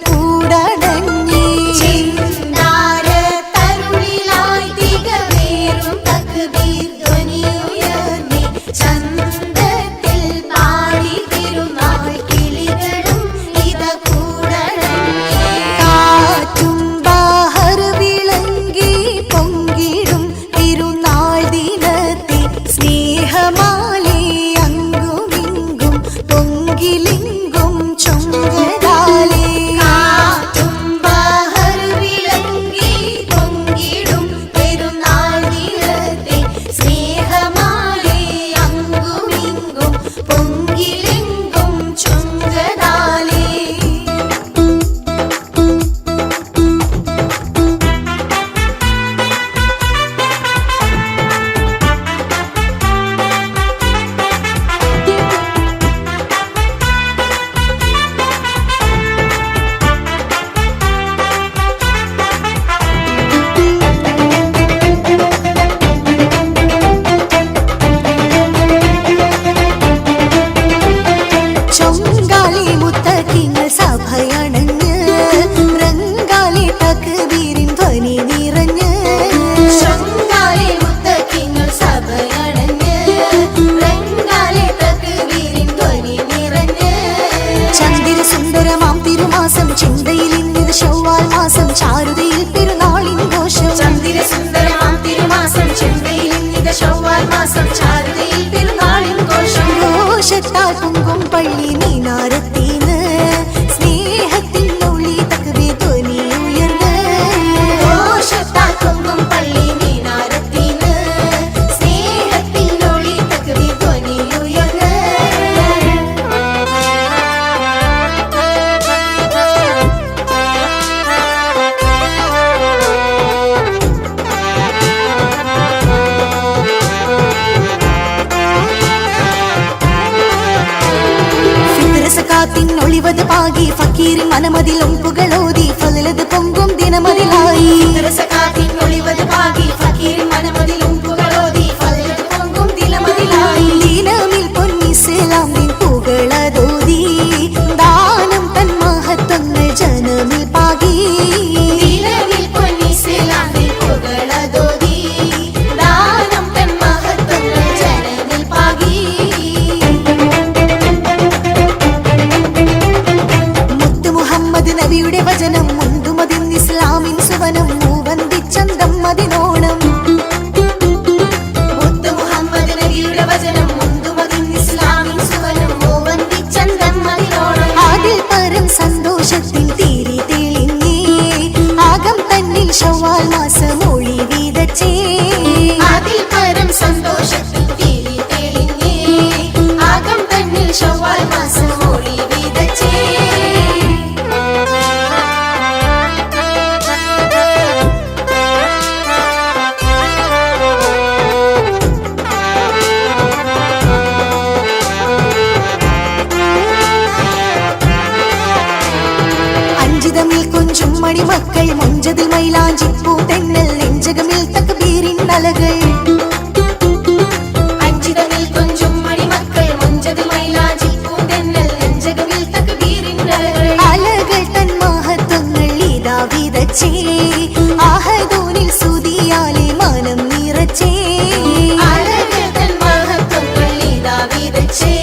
കൂടണഞ്ഞി പള്ളി മീനാരത്തീന്ന് സ്നേഹത്തിനുള്ളി തക്ബീർ ധ്വനി ഉയർന്ന് ഘോഷത്താക്കും പള്ളി മീനാരത്തീന്ന് സ്നേഹത്തിനുള്ളി തക്ബീർ ധ്വനി ഉയർന്ന് ഒളിവത് പാകി ഫക്കീറിൻ മനമതിലും പുകളോതി ഫളിലത് പൊങ്കും ദിനമതിലായി ഒളിവത് പാകി ഫക്കീറിൻ മനമതിലും പുകളോതി ഫളിലത് പൊങ്കും ദിനമതിലായി ദിനമിൽ പൊന്നിസ്ലാം നിൻ പുകളതോതി ദാനം തൻ മഹത്വങ്ങൾ ജനമിൽ പാകി ദിനമിൽ പൊന്നിസ്ലാം നിൻ പുകളതോതി ദാനം തൻ മഹത്വങ്ങൾ ജനമിൽ പാകി നബിയുടെ വചനം മുന്തുമതിൻ ഇസ്ലാമിൻ സുവനം മൂവന്തിച്ചന്തം മദിനോണം മുത്ത് മുഹമ്മദ് നബിയുടെ വചനം മുന്തുമതിൻ ഇസ്ലാമിൻ സുവനം മൂവന്തിച്ചന്തം മദിനോണം അതിൽ പരം സന്തോഷത്തിൽ തീരി തെളിഞ്ഞേ ആകം തന്നിൽ ശവ്വാൽ മാസം ഒളി വീതച്ചേ അതിൽ പരം സന്തോഷത്തിൽ തീരി തെളിഞ്ഞേ ആകം തന്നിൽ ശവ്വാൽ മാസം ഒളി വീതച്ചേ മണിമക്കൾ മൊഞ്ചതിൽ മൈലാഞ്ചിപ്പൂ തെന്നൽ നെഞ്ചകമിൽ തക്ബീരിൻ അലകൾ അഞ്ചിതമിൽ കൊഞ്ചും മണിമക്കൾ മൊഞ്ചതിൽ മൈലാഞ്ചിപ്പൂ തെന്നൽ നെഞ്ചകമിൽ തക്ബീരിൻ അലകൾ തൻ മഹത്വങ്ങൾ ഇതാ വിതച്ചേ ആഹദൂനിൽ സുതിയാലെ മനം നിറച്ചേ അലകൾ തൻ മഹത്വങ്ങൾ ഇതാ വിതച്ചേ